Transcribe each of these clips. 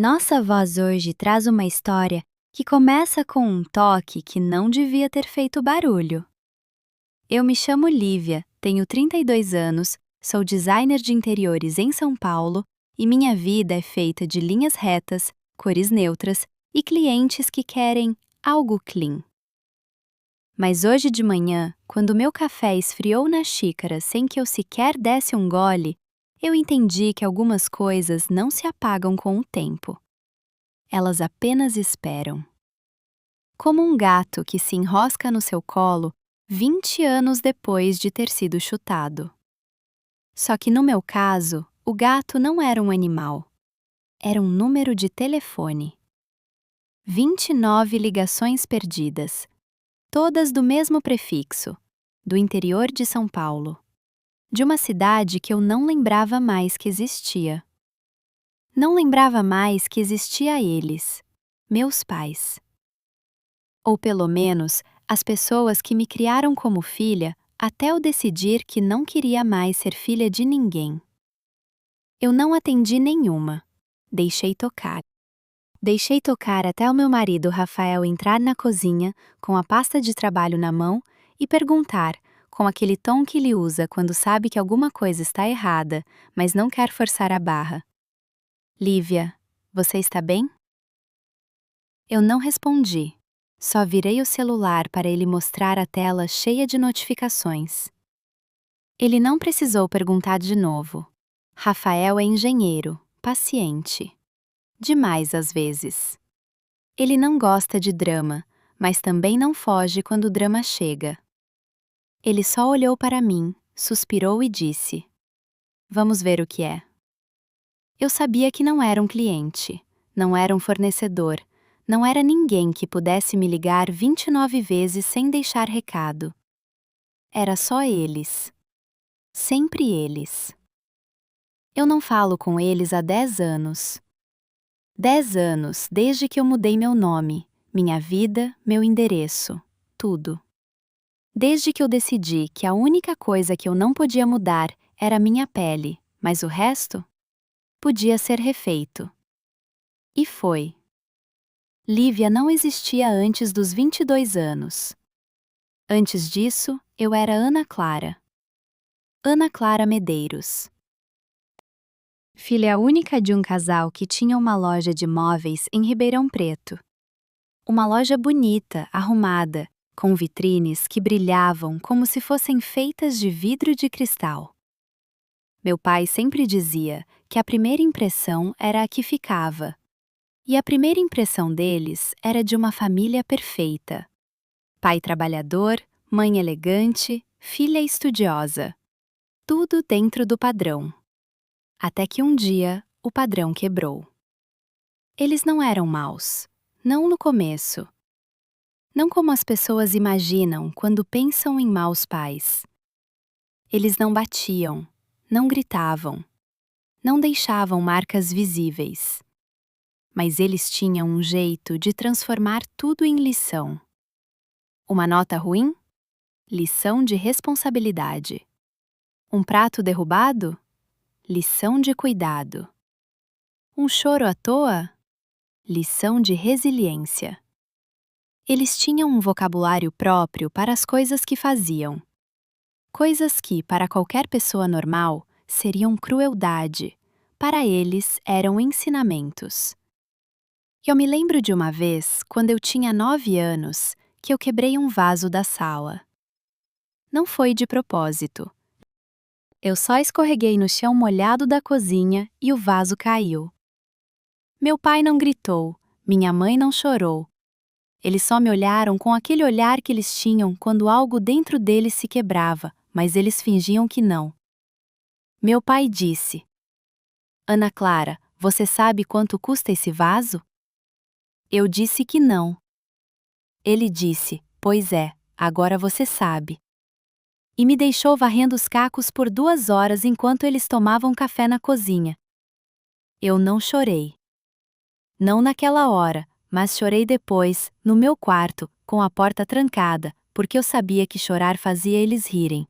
Nossa voz hoje traz uma história que começa com um toque que não devia ter feito barulho. Eu me chamo Lívia, tenho 32 anos, sou designer de interiores em São Paulo e minha vida é feita de linhas retas, cores neutras e clientes que querem algo clean. Mas hoje de manhã, quando meu café esfriou na xícara sem que eu sequer desse um gole, eu entendi que algumas coisas não se apagam com o tempo. Elas apenas esperam. Como um gato que se enrosca no seu colo 20 anos depois de ter sido chutado. Só que no meu caso, o gato não era um animal. Era um número de telefone. 29 ligações perdidas. Todas do mesmo prefixo. Do interior de São Paulo. De uma cidade que eu não lembrava mais que existia. Não lembrava mais que existia eles, meus pais. Ou pelo menos, as pessoas que me criaram como filha até eu decidir que não queria mais ser filha de ninguém. Eu não atendi nenhuma. Deixei tocar. Deixei tocar até o meu marido Rafael entrar na cozinha, com a pasta de trabalho na mão, e perguntar, com aquele tom que ele usa quando sabe que alguma coisa está errada, mas não quer forçar a barra: Lívia, você está bem? Eu não respondi. Só virei o celular para ele mostrar a tela cheia de notificações. Ele não precisou perguntar de novo. Rafael é engenheiro, paciente. Demais às vezes. Ele não gosta de drama, mas também não foge quando o drama chega. Ele só olhou para mim, suspirou e disse: Vamos ver o que é. Eu sabia que não era um cliente, não era um fornecedor, não era ninguém que pudesse me ligar 29 vezes sem deixar recado. Era só eles. Sempre eles. Eu não falo com eles há 10 anos. 10 anos desde que eu mudei meu nome, minha vida, meu endereço, tudo. Desde que eu decidi que a única coisa que eu não podia mudar era a minha pele, mas o resto podia ser refeito. E foi. Lívia não existia antes dos 22 anos. Antes disso, eu era Ana Clara. Ana Clara Medeiros. Filha única de um casal que tinha uma loja de móveis em Ribeirão Preto. Uma loja bonita, arrumada, com vitrines que brilhavam como se fossem feitas de vidro de cristal. Meu pai sempre dizia que a primeira impressão era a que ficava. E a primeira impressão deles era de uma família perfeita. Pai trabalhador, mãe elegante, filha estudiosa. Tudo dentro do padrão. Até que um dia, o padrão quebrou. Eles não eram maus. Não no começo. Não como as pessoas imaginam quando pensam em maus pais. Eles não batiam, não gritavam, não deixavam marcas visíveis. Mas eles tinham um jeito de transformar tudo em lição. Uma nota ruim? Lição de responsabilidade. Um prato derrubado? Lição de cuidado. Um choro à toa? Lição de resiliência. Eles tinham um vocabulário próprio para as coisas que faziam. Coisas que, para qualquer pessoa normal, seriam crueldade. Para eles, eram ensinamentos. Eu me lembro de uma vez, quando eu tinha 9 anos, que eu quebrei um vaso da sala. Não foi de propósito. Eu só escorreguei no chão molhado da cozinha e o vaso caiu. Meu pai não gritou, minha mãe não chorou. Eles só me olharam com aquele olhar que eles tinham quando algo dentro deles se quebrava, mas eles fingiam que não. Meu pai disse: Ana Clara, você sabe quanto custa esse vaso? Eu disse que não. Ele disse: Pois é, agora você sabe. E me deixou varrendo os cacos por 2 horas enquanto eles tomavam café na cozinha. Eu não chorei. Não naquela hora, mas chorei depois, no meu quarto, com a porta trancada, porque eu sabia que chorar fazia eles rirem.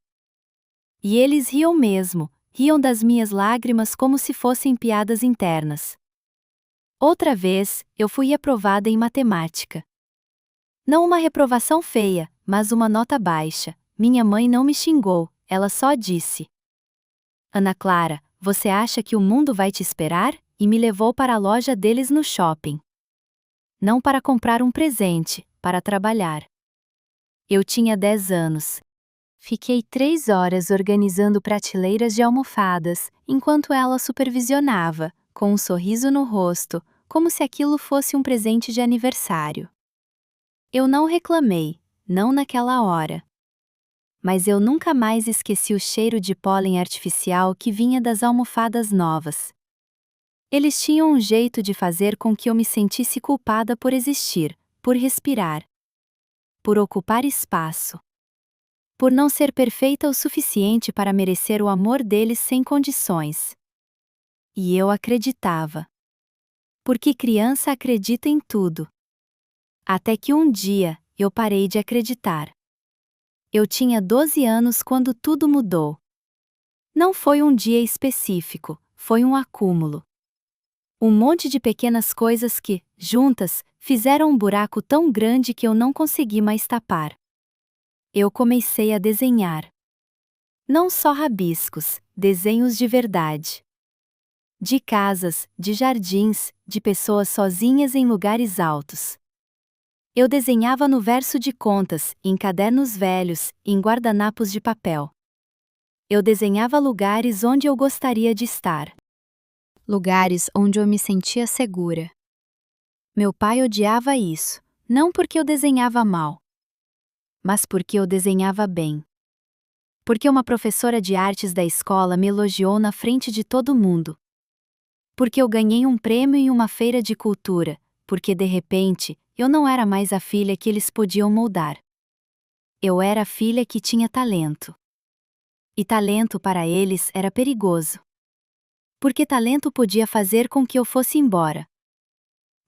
E eles riam mesmo, riam das minhas lágrimas como se fossem piadas internas. Outra vez, eu fui aprovada em matemática. Não uma reprovação feia, mas uma nota baixa. Minha mãe não me xingou, ela só disse: Ana Clara, você acha que o mundo vai te esperar? E me levou para a loja deles no shopping. Não para comprar um presente, para trabalhar. Eu tinha 10 anos. Fiquei 3 horas organizando prateleiras de almofadas, enquanto ela supervisionava, com um sorriso no rosto, como se aquilo fosse um presente de aniversário. Eu não reclamei, não naquela hora. Mas eu nunca mais esqueci o cheiro de pólen artificial que vinha das almofadas novas. Eles tinham um jeito de fazer com que eu me sentisse culpada por existir, por respirar, por ocupar espaço, por não ser perfeita o suficiente para merecer o amor deles sem condições. E eu acreditava. Porque criança acredita em tudo. Até que um dia, eu parei de acreditar. Eu tinha 12 anos quando tudo mudou. Não foi um dia específico, foi um acúmulo. Um monte de pequenas coisas que, juntas, fizeram um buraco tão grande que eu não consegui mais tapar. Eu comecei a desenhar. Não só rabiscos, desenhos de verdade. De casas, de jardins, de pessoas sozinhas em lugares altos. Eu desenhava no verso de contas, em cadernos velhos, em guardanapos de papel. Eu desenhava lugares onde eu gostaria de estar. Lugares onde eu me sentia segura. Meu pai odiava isso, não porque eu desenhava mal, mas porque eu desenhava bem. Porque uma professora de artes da escola me elogiou na frente de todo mundo. Porque eu ganhei um prêmio em uma feira de cultura, porque de repente, eu não era mais a filha que eles podiam moldar. Eu era a filha que tinha talento. E talento para eles era perigoso. Porque talento podia fazer com que eu fosse embora.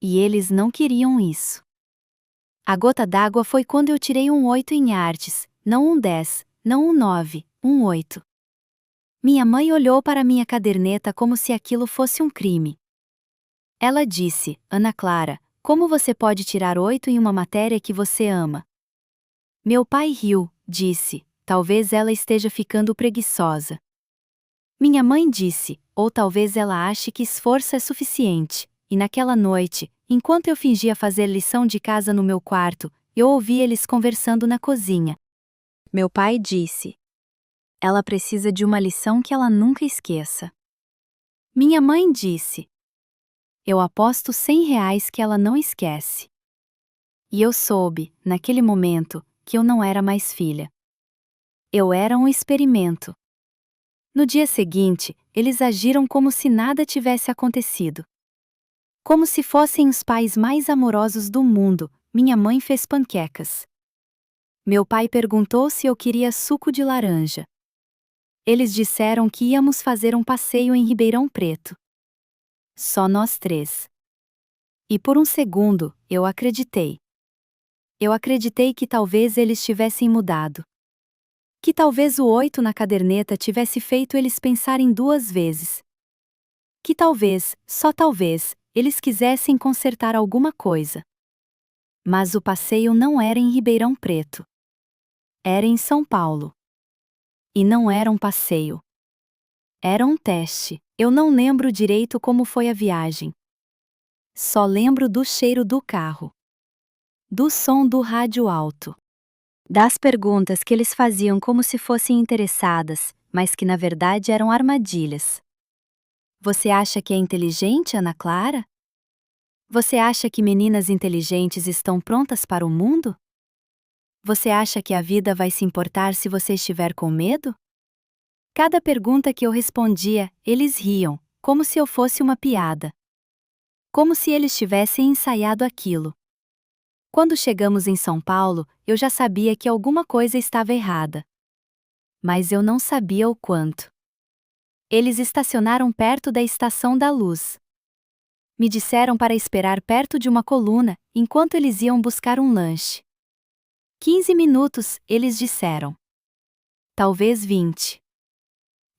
E eles não queriam isso. A gota d'água foi quando eu tirei um 8 em artes, não um 10, não um 9, um 8. Minha mãe olhou para minha caderneta como se aquilo fosse um crime. Ela disse: Ana Clara, como você pode tirar 8 em uma matéria que você ama? Meu pai riu, disse: talvez ela esteja ficando preguiçosa. Minha mãe disse: ou talvez ela ache que esforço é suficiente. E naquela noite, enquanto eu fingia fazer lição de casa no meu quarto, eu ouvi eles conversando na cozinha. Meu pai disse: ela precisa de uma lição que ela nunca esqueça. Minha mãe disse: eu aposto R$ 100 que ela não esquece. E eu soube, naquele momento, que eu não era mais filha. Eu era um experimento. No dia seguinte, eles agiram como se nada tivesse acontecido. Como se fossem os pais mais amorosos do mundo, minha mãe fez panquecas. Meu pai perguntou se eu queria suco de laranja. Eles disseram que íamos fazer um passeio em Ribeirão Preto. Só nós 3. E por um segundo, eu acreditei. Eu acreditei que talvez eles tivessem mudado. Que talvez o 8 na caderneta tivesse feito eles pensarem 2 vezes. Que talvez, só talvez, eles quisessem consertar alguma coisa. Mas o passeio não era em Ribeirão Preto. Era em São Paulo. E não era um passeio. Era um teste. Eu não lembro direito como foi a viagem. Só lembro do cheiro do carro. Do som do rádio alto. Das perguntas que eles faziam como se fossem interessadas, mas que na verdade eram armadilhas. Você acha que é inteligente, Ana Clara? Você acha que meninas inteligentes estão prontas para o mundo? Você acha que a vida vai se importar se você estiver com medo? Cada pergunta que eu respondia, eles riam, como se eu fosse uma piada. Como se eles tivessem ensaiado aquilo. Quando chegamos em São Paulo, eu já sabia que alguma coisa estava errada. Mas eu não sabia o quanto. Eles estacionaram perto da Estação da Luz. Me disseram para esperar perto de uma coluna, enquanto eles iam buscar um lanche. 15 minutos, eles disseram. Talvez 20.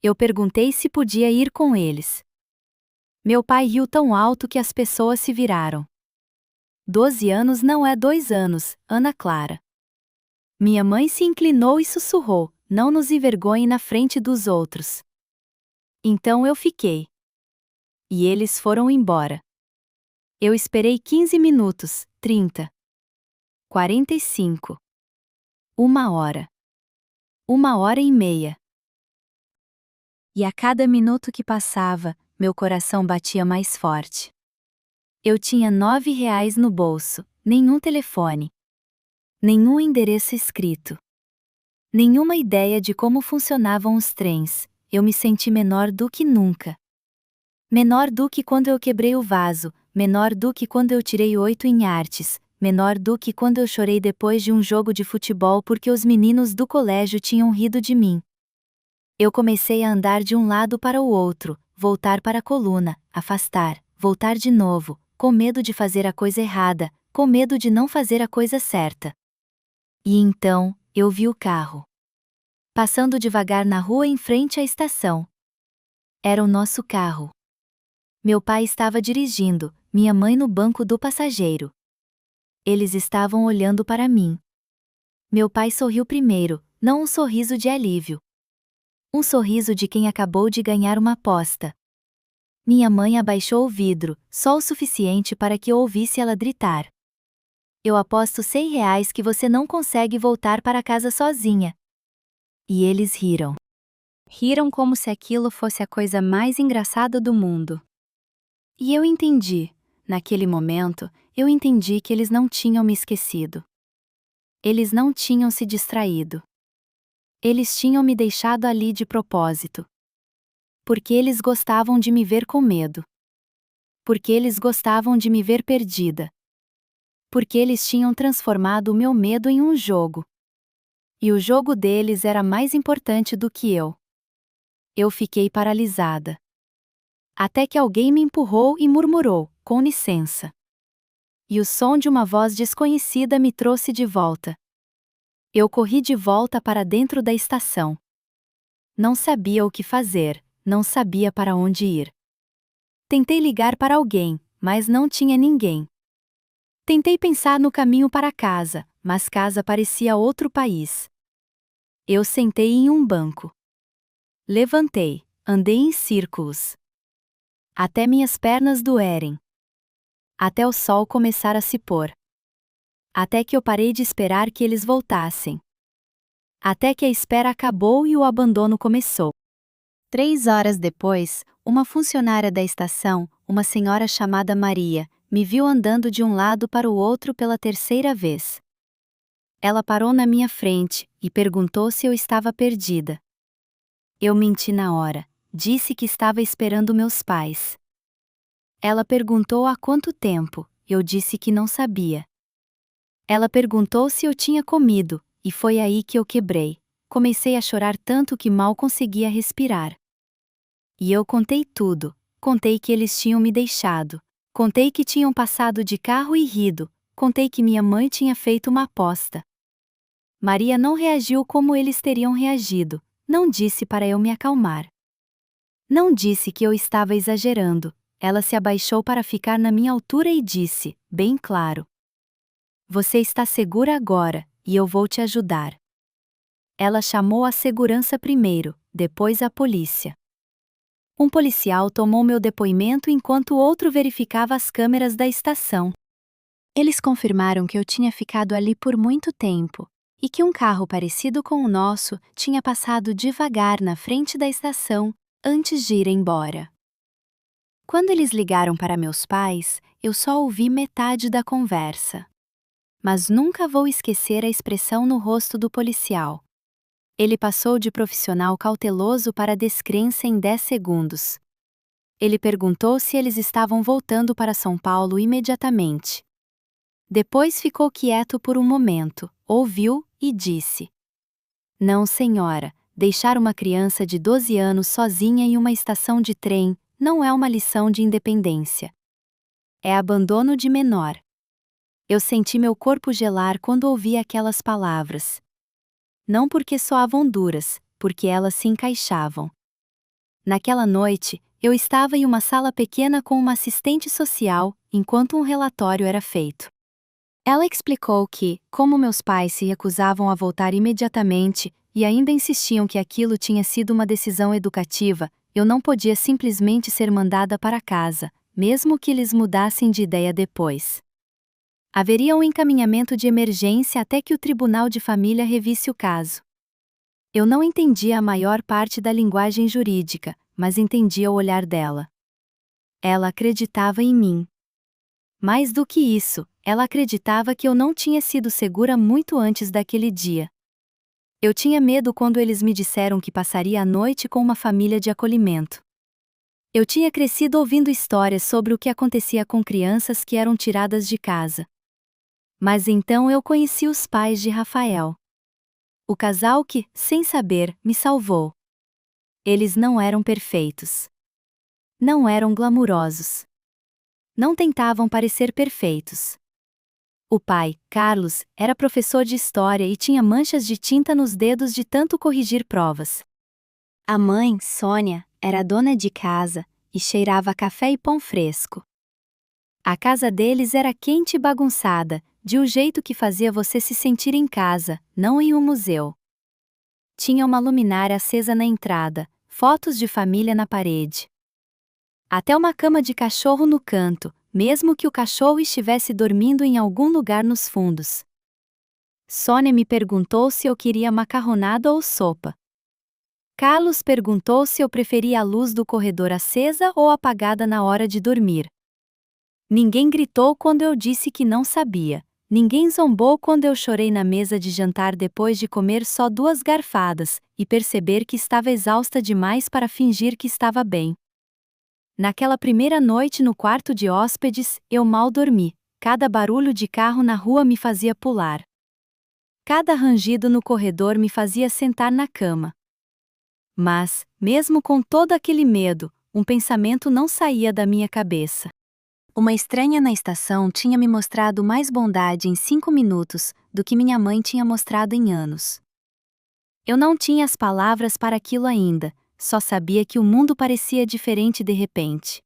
Eu perguntei se podia ir com eles. Meu pai riu tão alto que as pessoas se viraram. 12 anos não é 2 anos, Ana Clara. Minha mãe se inclinou e sussurrou: não nos envergonhe na frente dos outros. Então eu fiquei. E eles foram embora. Eu esperei 15 minutos, 30. 45. 1 hora. 1 hora e meia. E a cada minuto que passava, meu coração batia mais forte. Eu tinha R$ 9 no bolso, nenhum telefone. Nenhum endereço escrito. Nenhuma ideia de como funcionavam os trens. Eu me senti menor do que nunca. Menor do que quando eu quebrei o vaso, menor do que quando eu tirei 8 em artes, menor do que quando eu chorei depois de um jogo de futebol porque os meninos do colégio tinham rido de mim. Eu comecei a andar de um lado para o outro, voltar para a coluna, afastar, voltar de novo, com medo de fazer a coisa errada, com medo de não fazer a coisa certa. E então, eu vi o carro passando devagar na rua em frente à estação. Era o nosso carro. Meu pai estava dirigindo, minha mãe no banco do passageiro. Eles estavam olhando para mim. Meu pai sorriu primeiro, não um sorriso de alívio. Um sorriso de quem acabou de ganhar uma aposta. Minha mãe abaixou o vidro, só o suficiente para que eu ouvisse ela gritar: eu aposto R$ 100 que você não consegue voltar para casa sozinha. E eles riram. Riram como se aquilo fosse a coisa mais engraçada do mundo. E eu entendi, naquele momento, eu entendi que eles não tinham me esquecido. Eles não tinham se distraído. Eles tinham me deixado ali de propósito. Porque eles gostavam de me ver com medo. Porque eles gostavam de me ver perdida. Porque eles tinham transformado o meu medo em um jogo. E o jogo deles era mais importante do que eu. Eu fiquei paralisada. Até que alguém me empurrou e murmurou: com licença. E o som de uma voz desconhecida me trouxe de volta. Eu corri de volta para dentro da estação. Não sabia o que fazer, não sabia para onde ir. Tentei ligar para alguém, mas não tinha ninguém. Tentei pensar no caminho para casa, mas casa parecia outro país. Eu sentei em um banco. Levantei, andei em círculos. Até minhas pernas doerem. Até o sol começar a se pôr. Até que eu parei de esperar que eles voltassem. Até que a espera acabou e o abandono começou. 3 horas depois, uma funcionária da estação, uma senhora chamada Maria, me viu andando de um lado para o outro pela terceira vez. Ela parou na minha frente e perguntou se eu estava perdida. Eu menti na hora, disse que estava esperando meus pais. Ela perguntou há quanto tempo, eu disse que não sabia. Ela perguntou se eu tinha comido, e foi aí que eu quebrei. Comecei a chorar tanto que mal conseguia respirar. E eu contei tudo, contei que eles tinham me deixado, contei que tinham passado de carro e rido, contei que minha mãe tinha feito uma aposta. Maria não reagiu como eles teriam reagido, não disse para eu me acalmar. Não disse que eu estava exagerando, ela se abaixou para ficar na minha altura e disse, bem claro: você está segura agora, e eu vou te ajudar. Ela chamou a segurança primeiro, depois a polícia. Um policial tomou meu depoimento enquanto outro verificava as câmeras da estação. Eles confirmaram que eu tinha ficado ali por muito tempo, e que um carro parecido com o nosso tinha passado devagar na frente da estação, antes de ir embora. Quando eles ligaram para meus pais, eu só ouvi metade da conversa. Mas nunca vou esquecer a expressão no rosto do policial. Ele passou de profissional cauteloso para descrença em 10 segundos. Ele perguntou se eles estavam voltando para São Paulo imediatamente. Depois ficou quieto por um momento, ouviu e disse: não, senhora, deixar uma criança de 12 anos sozinha em uma estação de trem não é uma lição de independência. É abandono de menor. Eu senti meu corpo gelar quando ouvi aquelas palavras. Não porque soavam duras, porque elas se encaixavam. Naquela noite, Eu estava em uma sala pequena com uma assistente social, enquanto um relatório era feito. Ela explicou que, como meus pais se recusavam a voltar imediatamente e ainda insistiam que aquilo tinha sido uma decisão educativa, eu não podia simplesmente ser mandada para casa, mesmo que eles mudassem de ideia depois. Haveria um encaminhamento de emergência até que o tribunal de família revisse o caso. Eu não entendia a maior parte da linguagem jurídica, mas entendia o olhar dela. Ela acreditava em mim. Mais do que isso, ela acreditava que eu não tinha sido segura muito antes daquele dia. Eu tinha medo quando eles me disseram que passaria a noite com uma família de acolhimento. Eu tinha crescido ouvindo histórias sobre o que acontecia com crianças que eram tiradas de casa. Mas então eu conheci os pais de Rafael. O casal que, sem saber, me salvou. Eles não eram perfeitos. Não eram glamurosos. Não tentavam parecer perfeitos. O pai, Carlos, era professor de história e tinha manchas de tinta nos dedos de tanto corrigir provas. A mãe, Sônia, era dona de casa e cheirava café e pão fresco. A casa deles era quente e bagunçada, de um jeito que fazia você se sentir em casa, não em um museu. Tinha uma luminária acesa na entrada, fotos de família na parede. Até uma cama de cachorro no canto, mesmo que o cachorro estivesse dormindo em algum lugar nos fundos. Sônia me perguntou se eu queria macarronada ou sopa. Carlos perguntou se eu preferia a luz do corredor acesa ou apagada na hora de dormir. Ninguém gritou quando eu disse que não sabia. Ninguém zombou quando eu chorei na mesa de jantar depois de comer só 2 garfadas e perceber que estava exausta demais para fingir que estava bem. Naquela primeira noite no quarto de hóspedes, eu mal dormi. Cada barulho de carro na rua me fazia pular. Cada rangido no corredor me fazia sentar na cama. Mas, mesmo com todo aquele medo, um pensamento não saía da minha cabeça. Uma estranha na estação tinha me mostrado mais bondade em 5 minutos do que minha mãe tinha mostrado em anos. Eu não tinha as palavras para aquilo ainda, só sabia que o mundo parecia diferente de repente.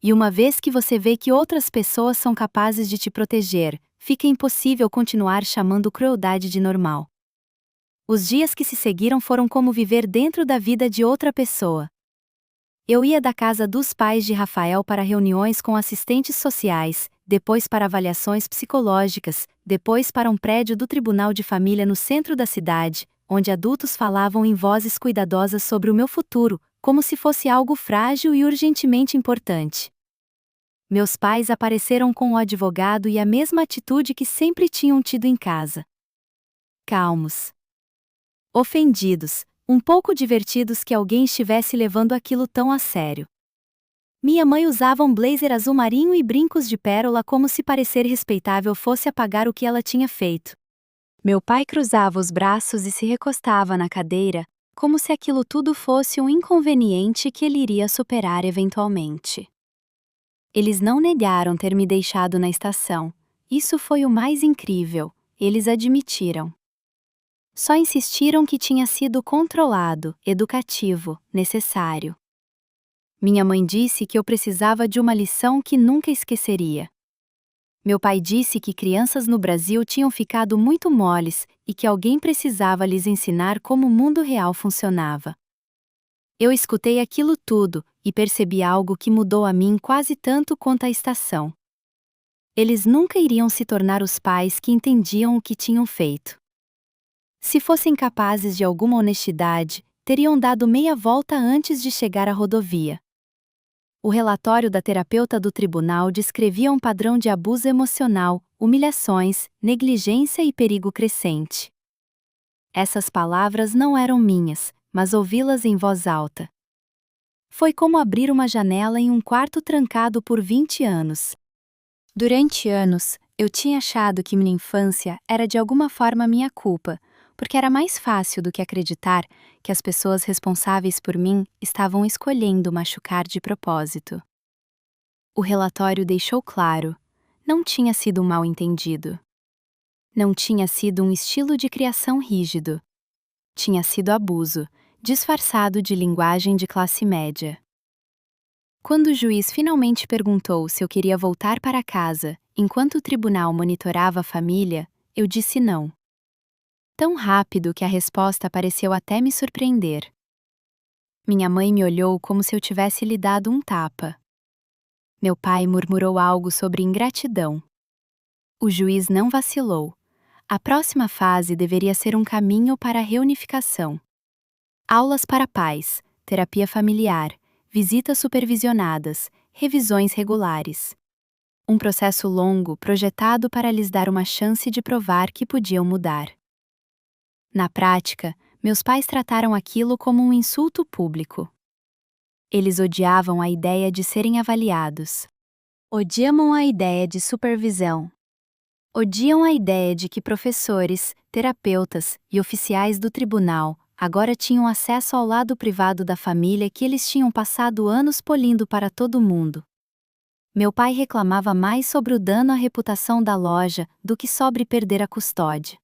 E uma vez que você vê que outras pessoas são capazes de te proteger, fica impossível continuar chamando crueldade de normal. Os dias que se seguiram foram como viver dentro da vida de outra pessoa. Eu ia da casa dos pais de Rafael para reuniões com assistentes sociais, depois para avaliações psicológicas, depois para um prédio do Tribunal de Família no centro da cidade, onde adultos falavam em vozes cuidadosas sobre o meu futuro, como se fosse algo frágil e urgentemente importante. Meus pais apareceram com o advogado e a mesma atitude que sempre tinham tido em casa. Calmos. Ofendidos, um pouco divertidos que alguém estivesse levando aquilo tão a sério. Minha mãe usava um blazer azul marinho e brincos de pérola como se parecer respeitável fosse apagar o que ela tinha feito. Meu pai cruzava os braços e se recostava na cadeira, como se aquilo tudo fosse um inconveniente que ele iria superar eventualmente. Eles não negaram ter me deixado na estação. Isso foi o mais incrível, eles admitiram. Só insistiram que tinha sido controlado, educativo, necessário. Minha mãe disse que eu precisava de uma lição que nunca esqueceria. Meu pai disse que crianças no Brasil tinham ficado muito moles e que alguém precisava lhes ensinar como o mundo real funcionava. Eu escutei aquilo tudo e percebi algo que mudou a mim quase tanto quanto a estação. Eles nunca iriam se tornar os pais que entendiam o que tinham feito. Se fossem capazes de alguma honestidade, teriam dado meia volta antes de chegar à rodovia. O relatório da terapeuta do tribunal descrevia um padrão de abuso emocional, humilhações, negligência e perigo crescente. Essas palavras não eram minhas, mas ouvi-las em voz alta. Foi como abrir uma janela em um quarto trancado por 20 anos. Durante anos, eu tinha achado que minha infância era de alguma forma minha culpa, porque era mais fácil do que acreditar que as pessoas responsáveis por mim estavam escolhendo machucar de propósito. O relatório deixou claro, não tinha sido um mal-entendido. Não tinha sido um estilo de criação rígido. Tinha sido abuso, disfarçado de linguagem de classe média. Quando o juiz finalmente perguntou se eu queria voltar para casa, enquanto o tribunal monitorava a família, eu disse não. Tão rápido que a resposta pareceu até me surpreender. Minha mãe me olhou como se eu tivesse lhe dado um tapa. Meu pai murmurou algo sobre ingratidão. O juiz não vacilou. A próxima fase deveria ser um caminho para a reunificação. Aulas para pais, terapia familiar, visitas supervisionadas, revisões regulares. Um processo longo projetado para lhes dar uma chance de provar que podiam mudar. Na prática, meus pais trataram aquilo como um insulto público. Eles odiavam a ideia de serem avaliados. Odiam a ideia de supervisão. Odiam a ideia de que professores, terapeutas e oficiais do tribunal agora tinham acesso ao lado privado da família que eles tinham passado anos polindo para todo mundo. Meu pai reclamava mais sobre o dano à reputação da loja do que sobre perder a custódia.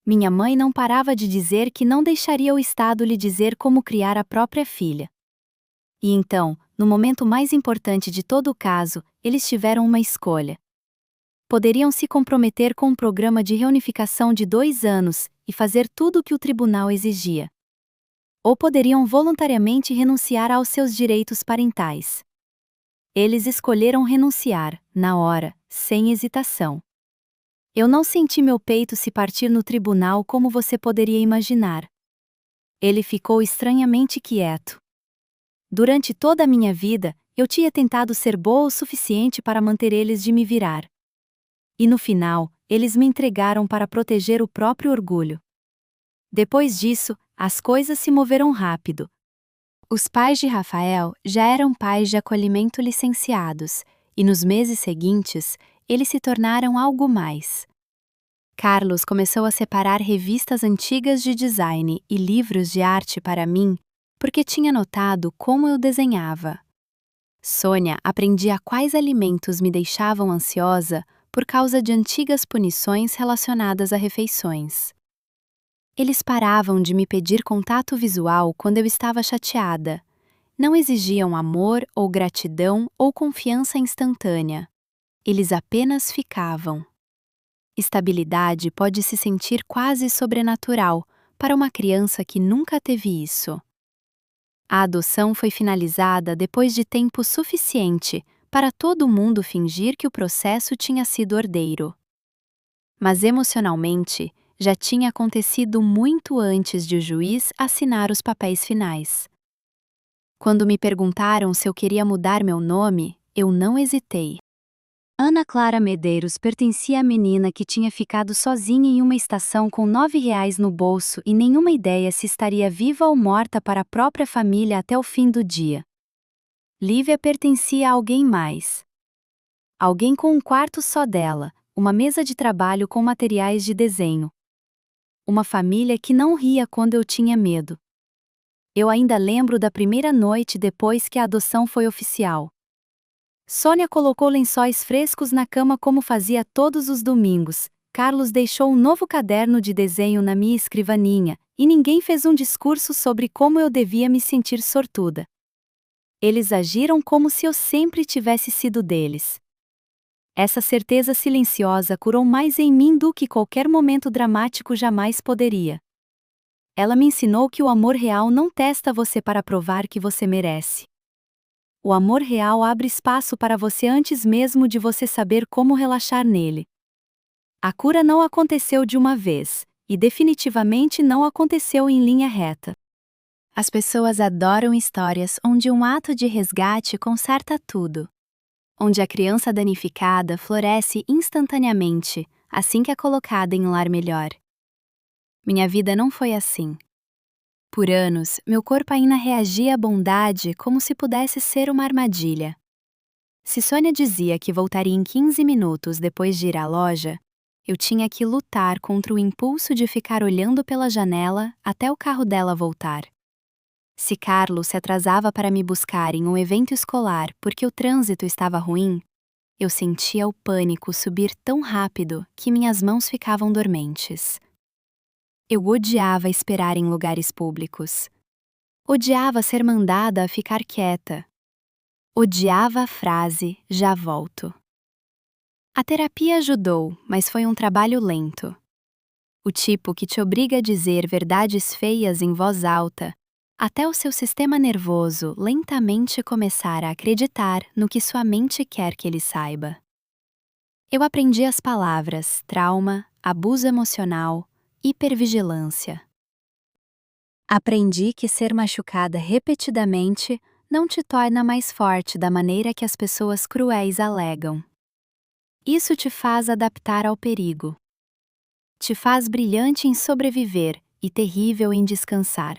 Minha mãe não parava de dizer que não deixaria o Estado lhe dizer como criar a própria filha. E então, no momento mais importante de todo o caso, eles tiveram uma escolha. Poderiam se comprometer com um programa de reunificação de 2 anos e fazer tudo o que o tribunal exigia. Ou poderiam voluntariamente renunciar aos seus direitos parentais. Eles escolheram renunciar, na hora, sem hesitação. Eu não senti meu peito se partir no tribunal como você poderia imaginar. Ele ficou estranhamente quieto. Durante toda a minha vida, eu tinha tentado ser boa o suficiente para manter eles de me virar. E no final, eles me entregaram para proteger o próprio orgulho. Depois disso, as coisas se moveram rápido. Os pais de Rafael já eram pais de acolhimento licenciados, e nos meses seguintes, eles se tornaram algo mais. Carlos começou a separar revistas antigas de design e livros de arte para mim, porque tinha notado como eu desenhava. Sônia aprendia quais alimentos me deixavam ansiosa por causa de antigas punições relacionadas a refeições. Eles paravam de me pedir contato visual quando eu estava chateada. Não exigiam amor ou gratidão ou confiança instantânea. Eles apenas ficavam. Estabilidade pode se sentir quase sobrenatural para uma criança que nunca teve isso. A adoção foi finalizada depois de tempo suficiente para todo mundo fingir que o processo tinha sido ordeiro. Mas emocionalmente, já tinha acontecido muito antes de o juiz assinar os papéis finais. Quando me perguntaram se eu queria mudar meu nome, eu não hesitei. Ana Clara Medeiros pertencia à menina que tinha ficado sozinha em uma estação com R$ 9 no bolso e nenhuma ideia se estaria viva ou morta para a própria família até o fim do dia. Lívia pertencia a alguém mais. Alguém com um quarto só dela, uma mesa de trabalho com materiais de desenho. Uma família que não ria quando eu tinha medo. Eu ainda lembro da primeira noite depois que a adoção foi oficial. Sônia colocou lençóis frescos na cama como fazia todos os domingos. Carlos deixou um novo caderno de desenho na minha escrivaninha, e ninguém fez um discurso sobre como eu devia me sentir sortuda. Eles agiram como se eu sempre tivesse sido deles. Essa certeza silenciosa curou mais em mim do que qualquer momento dramático jamais poderia. Ela me ensinou que o amor real não testa você para provar que você merece. O amor real abre espaço para você antes mesmo de você saber como relaxar nele. A cura não aconteceu de uma vez, e definitivamente não aconteceu em linha reta. As pessoas adoram histórias onde um ato de resgate conserta tudo. Onde a criança danificada floresce instantaneamente, assim que é colocada em um lar melhor. Minha vida não foi assim. Por anos, meu corpo ainda reagia à bondade como se pudesse ser uma armadilha. Se Sônia dizia que voltaria em 15 minutos depois de ir à loja, eu tinha que lutar contra o impulso de ficar olhando pela janela até o carro dela voltar. Se Carlos se atrasava para me buscar em um evento escolar porque o trânsito estava ruim, eu sentia o pânico subir tão rápido que minhas mãos ficavam dormentes. Eu odiava esperar em lugares públicos. Odiava ser mandada a ficar quieta. Odiava a frase "já volto". A terapia ajudou, mas foi um trabalho lento. O tipo que te obriga a dizer verdades feias em voz alta, até o seu sistema nervoso lentamente começar a acreditar no que sua mente quer que ele saiba. Eu aprendi as palavras trauma, abuso emocional, hipervigilância. Aprendi que ser machucada repetidamente não te torna mais forte da maneira que as pessoas cruéis alegam. Isso te faz adaptar ao perigo. Te faz brilhante em sobreviver e terrível em descansar.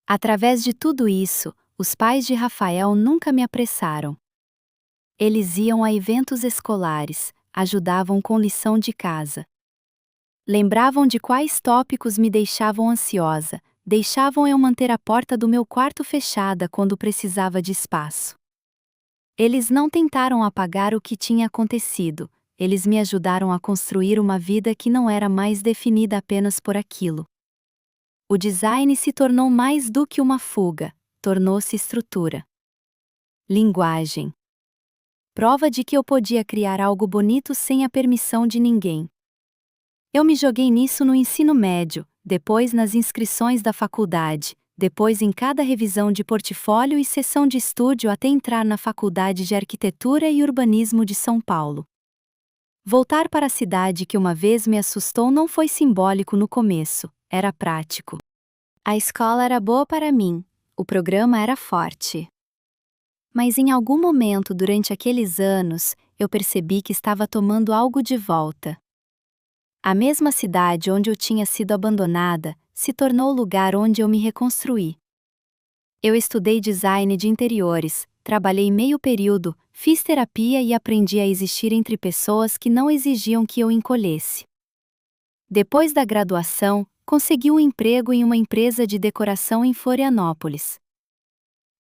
Através de tudo isso, os pais de Rafael nunca me apressaram. Eles iam a eventos escolares, ajudavam com lição de casa. Lembravam de quais tópicos me deixavam ansiosa, deixavam eu manter a porta do meu quarto fechada quando precisava de espaço. Eles não tentaram apagar o que tinha acontecido, eles me ajudaram a construir uma vida que não era mais definida apenas por aquilo. O design se tornou mais do que uma fuga, tornou-se estrutura. Linguagem. Prova de que eu podia criar algo bonito sem a permissão de ninguém. Eu me joguei nisso no ensino médio, depois nas inscrições da faculdade, depois em cada revisão de portfólio e sessão de estúdio até entrar na Faculdade de Arquitetura e Urbanismo de São Paulo. Voltar para a cidade que uma vez me assustou não foi simbólico no começo, era prático. A escola era boa para mim, o programa era forte. Mas em algum momento durante aqueles anos, eu percebi que estava tomando algo de volta. A mesma cidade onde eu tinha sido abandonada se tornou o lugar onde eu me reconstruí. Eu estudei design de interiores, trabalhei meio período, fiz terapia e aprendi a existir entre pessoas que não exigiam que eu encolhesse. Depois da graduação, consegui um emprego em uma empresa de decoração em Florianópolis.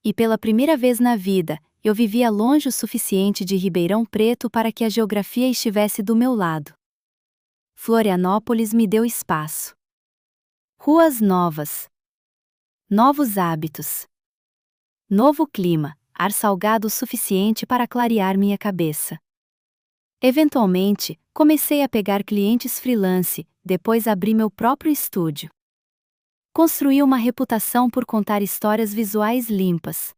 E pela primeira vez na vida, eu vivia longe o suficiente de Ribeirão Preto para que a geografia estivesse do meu lado. Florianópolis me deu espaço. Ruas novas. Novos hábitos. Novo clima, ar salgado o suficiente para clarear minha cabeça. Eventualmente, comecei a pegar clientes freelance, depois abri meu próprio estúdio. Construí uma reputação por contar histórias visuais limpas.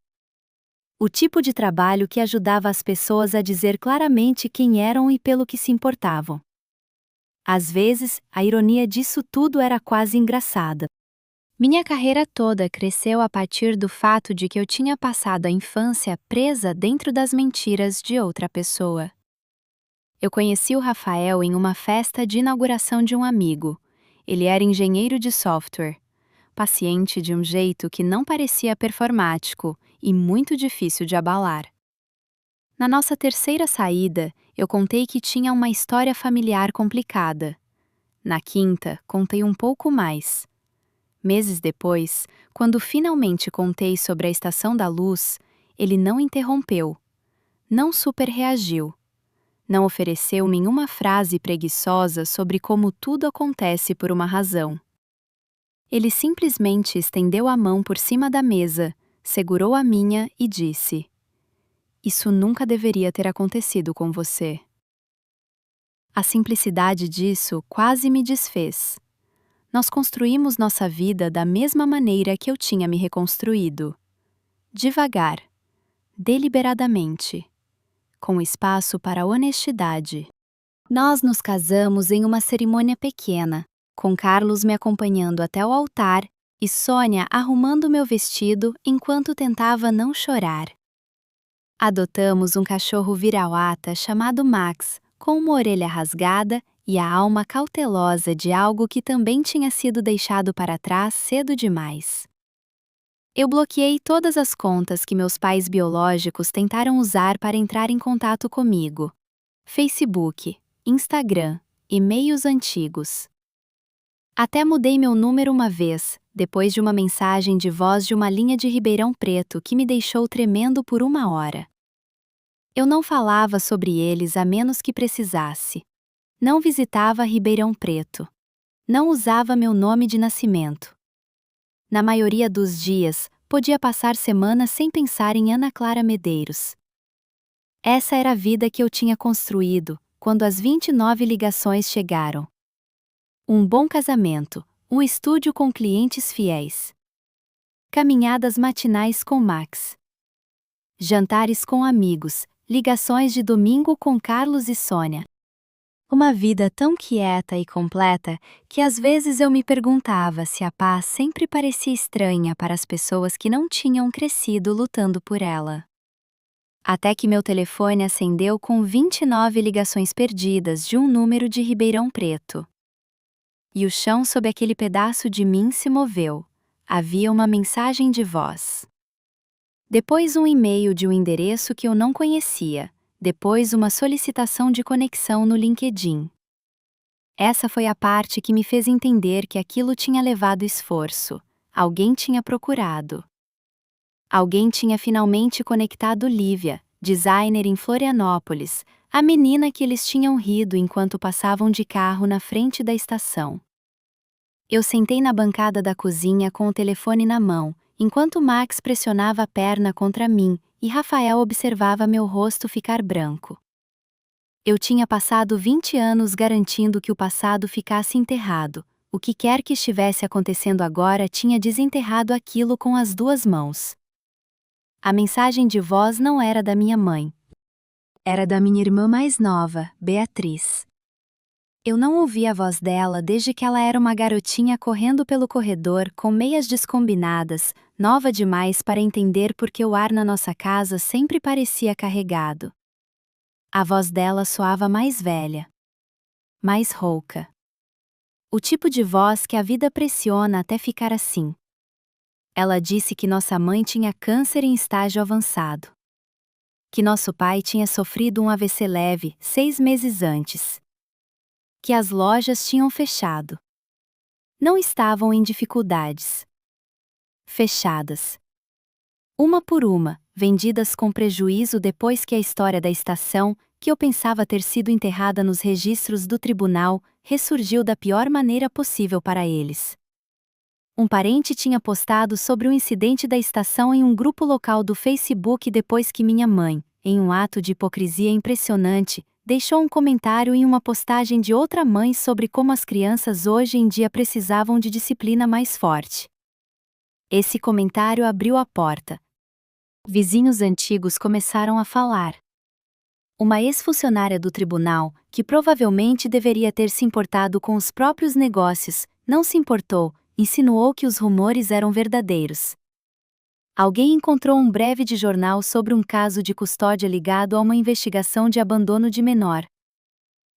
O tipo de trabalho que ajudava as pessoas a dizer claramente quem eram e pelo que se importavam. Às vezes, a ironia disso tudo era quase engraçada. Minha carreira toda cresceu a partir do fato de que eu tinha passado a infância presa dentro das mentiras de outra pessoa. Eu conheci o Rafael em uma festa de inauguração de um amigo. Ele era engenheiro de software. Paciente de um jeito que não parecia performático e muito difícil de abalar. Na nossa terceira saída, eu contei que tinha uma história familiar complicada. Na quinta, contei um pouco mais. Meses depois, quando finalmente contei sobre a Estação da Luz, ele não interrompeu. Não superreagiu. Não ofereceu nenhuma frase preguiçosa sobre como tudo acontece por uma razão. Ele simplesmente estendeu a mão por cima da mesa, segurou a minha e disse: "Isso nunca deveria ter acontecido com você." A simplicidade disso quase me desfez. Nós construímos nossa vida da mesma maneira que eu tinha me reconstruído. Devagar, deliberadamente, com espaço para a honestidade. Nós nos casamos em uma cerimônia pequena, com Carlos me acompanhando até o altar e Sônia arrumando meu vestido enquanto tentava não chorar. Adotamos um cachorro vira-lata chamado Max, com uma orelha rasgada e a alma cautelosa de algo que também tinha sido deixado para trás cedo demais. Eu bloqueei todas as contas que meus pais biológicos tentaram usar para entrar em contato comigo. Facebook, Instagram, e-mails antigos. Até mudei meu número uma vez, depois de uma mensagem de voz de uma linha de Ribeirão Preto que me deixou tremendo por uma hora. Eu não falava sobre eles a menos que precisasse. Não visitava Ribeirão Preto. Não usava meu nome de nascimento. Na maioria dos dias, podia passar semanas sem pensar em Ana Clara Medeiros. Essa era a vida que eu tinha construído, quando as 29 ligações chegaram. Um bom casamento, um estúdio com clientes fiéis. Caminhadas matinais com Max. Jantares com amigos, ligações de domingo com Carlos e Sônia. Uma vida tão quieta e completa que às vezes eu me perguntava se a paz sempre parecia estranha para as pessoas que não tinham crescido lutando por ela. Até que meu telefone acendeu com 29 ligações perdidas de um número de Ribeirão Preto. E o chão sob aquele pedaço de mim se moveu. Havia uma mensagem de voz. Depois um e-mail de um endereço que eu não conhecia. Depois uma solicitação de conexão no LinkedIn. Essa foi a parte que me fez entender que aquilo tinha levado esforço. Alguém tinha procurado. Alguém tinha finalmente conectado Lívia, designer em Florianópolis, a menina que eles tinham rido enquanto passavam de carro na frente da estação. Eu sentei na bancada da cozinha com o telefone na mão, enquanto Max pressionava a perna contra mim, e Rafael observava meu rosto ficar branco. Eu tinha passado 20 anos garantindo que o passado ficasse enterrado. O que quer que estivesse acontecendo agora tinha desenterrado aquilo com as duas mãos. A mensagem de voz não era da minha mãe. Era da minha irmã mais nova, Beatriz. Eu não ouvi a voz dela desde que ela era uma garotinha correndo pelo corredor com meias descombinadas, nova demais para entender por que o ar na nossa casa sempre parecia carregado. A voz dela soava mais velha. Mais rouca. O tipo de voz que a vida pressiona até ficar assim. Ela disse que nossa mãe tinha câncer em estágio avançado. Que nosso pai tinha sofrido um AVC leve 6 meses antes. Que as lojas tinham fechado. Não estavam em dificuldades. Fechadas. Uma por uma, vendidas com prejuízo depois que a história da estação, que eu pensava ter sido enterrada nos registros do tribunal, ressurgiu da pior maneira possível para eles. Um parente tinha postado sobre o incidente da estação em um grupo local do Facebook depois que minha mãe, em um ato de hipocrisia impressionante, deixou um comentário em uma postagem de outra mãe sobre como as crianças hoje em dia precisavam de disciplina mais forte. Esse comentário abriu a porta. Vizinhos antigos começaram a falar. Uma ex-funcionária do tribunal, que provavelmente deveria ter se importado com os próprios negócios, não se importou, insinuou que os rumores eram verdadeiros. Alguém encontrou um breve de jornal sobre um caso de custódia ligado a uma investigação de abandono de menor.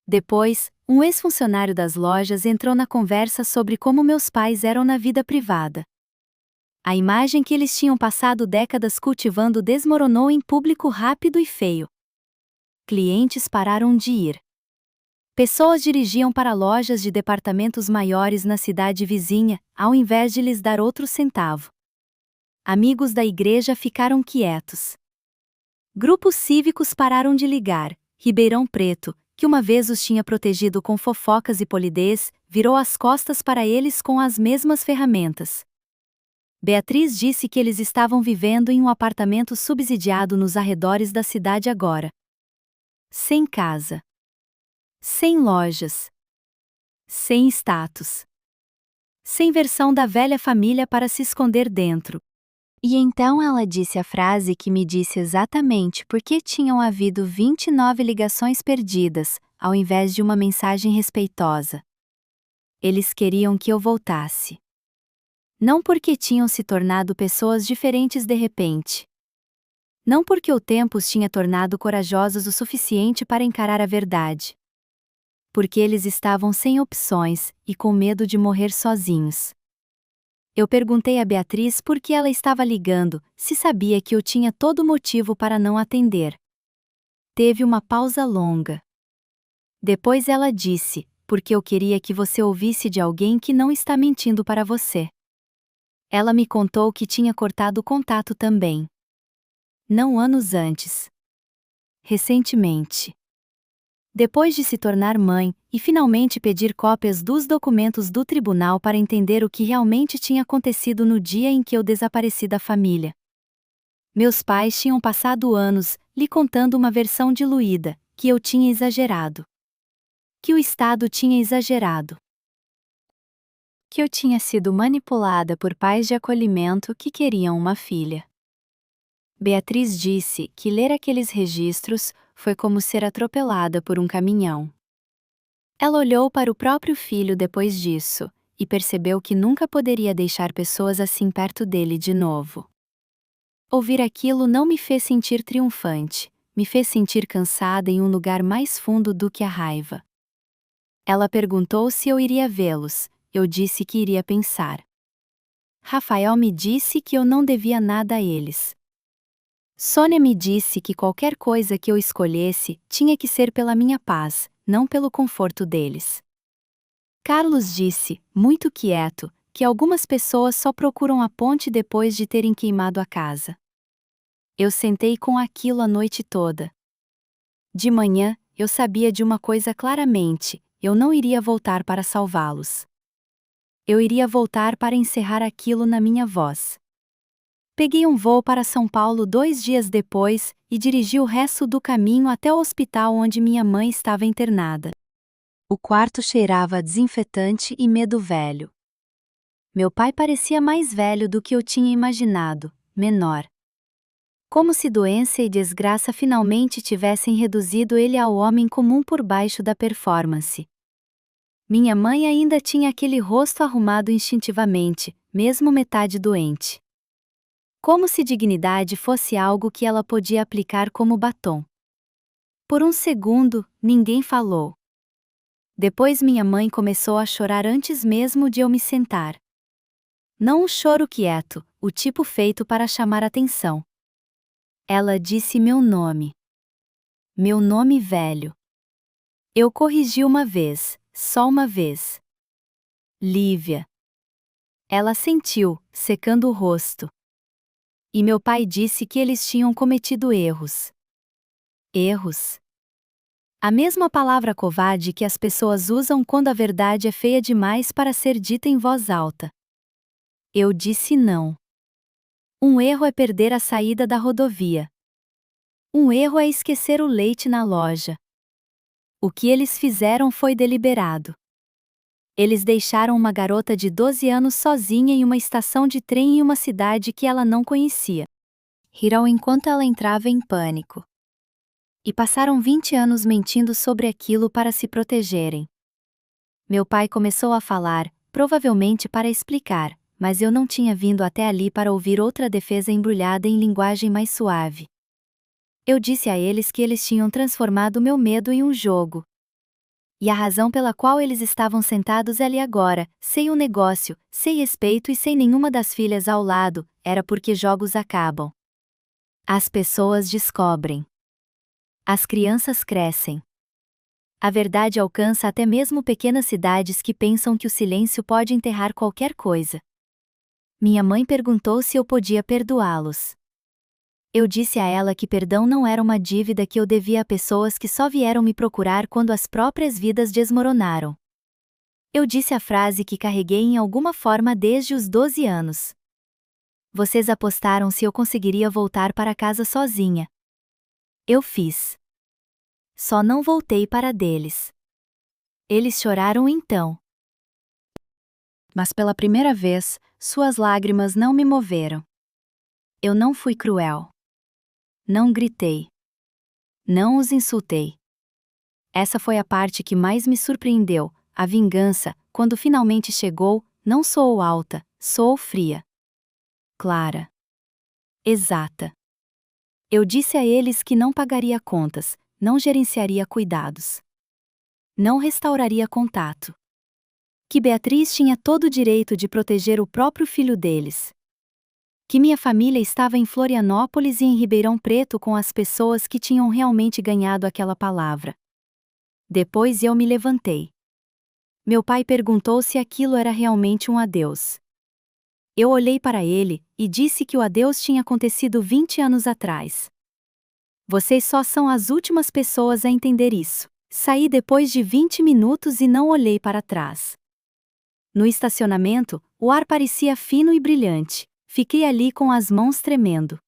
Depois, um ex-funcionário das lojas entrou na conversa sobre como meus pais eram na vida privada. A imagem que eles tinham passado décadas cultivando desmoronou em público rápido e feio. Clientes pararam de ir. Pessoas dirigiam para lojas de departamentos maiores na cidade vizinha, ao invés de lhes dar outro centavo. Amigos da igreja ficaram quietos. Grupos cívicos pararam de ligar. Ribeirão Preto, que uma vez os tinha protegido com fofocas e polidez, virou as costas para eles com as mesmas ferramentas. Beatriz disse que eles estavam vivendo em um apartamento subsidiado nos arredores da cidade agora. Sem casa. Sem lojas. Sem status. Sem versão da velha família para se esconder dentro. E então ela disse a frase que me disse exatamente por que tinham havido 29 ligações perdidas, ao invés de uma mensagem respeitosa. Eles queriam que eu voltasse. Não porque tinham se tornado pessoas diferentes de repente. Não porque o tempo os tinha tornado corajosos o suficiente para encarar a verdade. Porque eles estavam sem opções e com medo de morrer sozinhos. Eu perguntei a Beatriz por que ela estava ligando, se sabia que eu tinha todo motivo para não atender. Teve uma pausa longa. Depois ela disse, porque eu queria que você ouvisse de alguém que não está mentindo para você. Ela me contou que tinha cortado o contato também. Não anos antes. Recentemente. Depois de se tornar mãe e finalmente pedir cópias dos documentos do tribunal para entender o que realmente tinha acontecido no dia em que eu desapareci da família. Meus pais tinham passado anos lhe contando uma versão diluída, que eu tinha exagerado. Que o Estado tinha exagerado. Que eu tinha sido manipulada por pais de acolhimento que queriam uma filha. Beatriz disse que ler aqueles registros foi como ser atropelada por um caminhão. Ela olhou para o próprio filho depois disso, e percebeu que nunca poderia deixar pessoas assim perto dele de novo. Ouvir aquilo não me fez sentir triunfante, me fez sentir cansada em um lugar mais fundo do que a raiva. Ela perguntou se eu iria vê-los, eu disse que iria pensar. Rafael me disse que eu não devia nada a eles. Sônia me disse que qualquer coisa que eu escolhesse tinha que ser pela minha paz, não pelo conforto deles. Carlos disse, muito quieto, que algumas pessoas só procuram a ponte depois de terem queimado a casa. Eu sentei com aquilo a noite toda. De manhã, eu sabia de uma coisa claramente: eu não iria voltar para salvá-los. Eu iria voltar para encerrar aquilo na minha voz. Peguei um voo para São Paulo 2 dias depois e dirigi o resto do caminho até o hospital onde minha mãe estava internada. O quarto cheirava a desinfetante e medo velho. Meu pai parecia mais velho do que eu tinha imaginado, menor. Como se doença e desgraça finalmente tivessem reduzido ele ao homem comum por baixo da performance. Minha mãe ainda tinha aquele rosto arrumado instintivamente, mesmo metade doente. Como se dignidade fosse algo que ela podia aplicar como batom. Por um segundo, ninguém falou. Depois minha mãe começou a chorar antes mesmo de eu me sentar. Não um choro quieto, o tipo feito para chamar atenção. Ela disse meu nome. Meu nome velho. Eu corrigi uma vez, só uma vez. Lívia. Ela sentiu, secando o rosto. E meu pai disse que eles tinham cometido erros. Erros. A mesma palavra covarde que as pessoas usam quando a verdade é feia demais para ser dita em voz alta. Eu disse não. Um erro é perder a saída da rodovia. Um erro é esquecer o leite na loja. O que eles fizeram foi deliberado. Eles deixaram uma garota de 12 anos sozinha em uma estação de trem em uma cidade que ela não conhecia. Riram enquanto ela entrava em pânico. E passaram 20 anos mentindo sobre aquilo para se protegerem. Meu pai começou a falar, provavelmente para explicar, mas eu não tinha vindo até ali para ouvir outra defesa embrulhada em linguagem mais suave. Eu disse a eles que eles tinham transformado meu medo em um jogo. E a razão pela qual eles estavam sentados ali agora, sem um negócio, sem respeito e sem nenhuma das filhas ao lado, era porque jogos acabam. As pessoas descobrem. As crianças crescem. A verdade alcança até mesmo pequenas cidades que pensam que o silêncio pode enterrar qualquer coisa. Minha mãe perguntou se eu podia perdoá-los. Eu disse a ela que perdão não era uma dívida que eu devia a pessoas que só vieram me procurar quando as próprias vidas desmoronaram. Eu disse a frase que carreguei em alguma forma desde os 12 anos. Vocês apostaram se eu conseguiria voltar para casa sozinha. Eu fiz. Só não voltei para deles. Eles choraram então. Mas pela primeira vez, suas lágrimas não me moveram. Eu não fui cruel. Não gritei. Não os insultei. Essa foi a parte que mais me surpreendeu, a vingança, quando finalmente chegou, não soou alta, soou fria. Clara. Exata. Eu disse a eles que não pagaria contas, não gerenciaria cuidados. Não restauraria contato. Que Beatriz tinha todo o direito de proteger o próprio filho deles. Que minha família estava em Florianópolis e em Ribeirão Preto com as pessoas que tinham realmente ganhado aquela palavra. Depois eu me levantei. Meu pai perguntou se aquilo era realmente um adeus. Eu olhei para ele e disse que o adeus tinha acontecido 20 anos atrás. Vocês só são as últimas pessoas a entender isso. Saí depois de 20 minutos e não olhei para trás. No estacionamento, o ar parecia fino e brilhante. Fiquei ali com as mãos tremendo.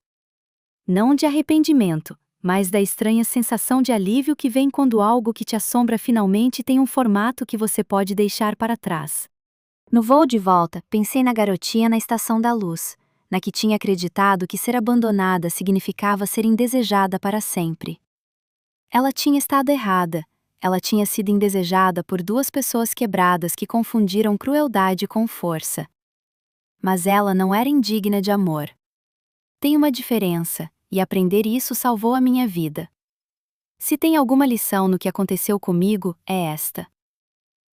Não de arrependimento, mas da estranha sensação de alívio que vem quando algo que te assombra finalmente tem um formato que você pode deixar para trás. No voo de volta, pensei na garotinha na Estação da Luz, na que tinha acreditado que ser abandonada significava ser indesejada para sempre. Ela tinha estado errada. Ela tinha sido indesejada por duas pessoas quebradas que confundiram crueldade com força. Mas ela não era indigna de amor. Tem uma diferença, e aprender isso salvou a minha vida. Se tem alguma lição no que aconteceu comigo, é esta.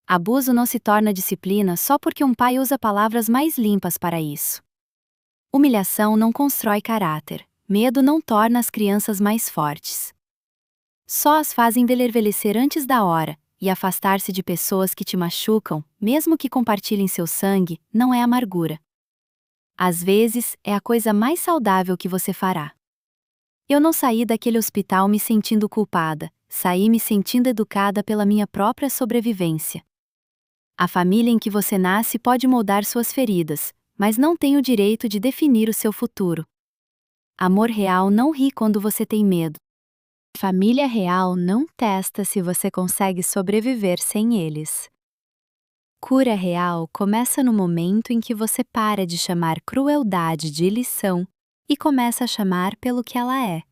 Abuso não se torna disciplina só porque um pai usa palavras mais limpas para isso. Humilhação não constrói caráter. Medo não torna as crianças mais fortes. Só as faz envelhecer antes da hora, e afastar-se de pessoas que te machucam, mesmo que compartilhem seu sangue, não é amargura. Às vezes, é a coisa mais saudável que você fará. Eu não saí daquele hospital me sentindo culpada, saí me sentindo educada pela minha própria sobrevivência. A família em que você nasce pode moldar suas feridas, mas não tem o direito de definir o seu futuro. Amor real não ri quando você tem medo. Família real não testa se você consegue sobreviver sem eles. Cura real começa no momento em que você para de chamar crueldade de lição e começa a chamar pelo que ela é.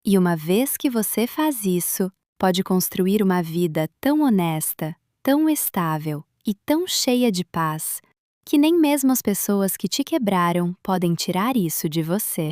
E uma vez que você faz isso, pode construir uma vida tão honesta, tão estável e tão cheia de paz, que nem mesmo as pessoas que te quebraram podem tirar isso de você.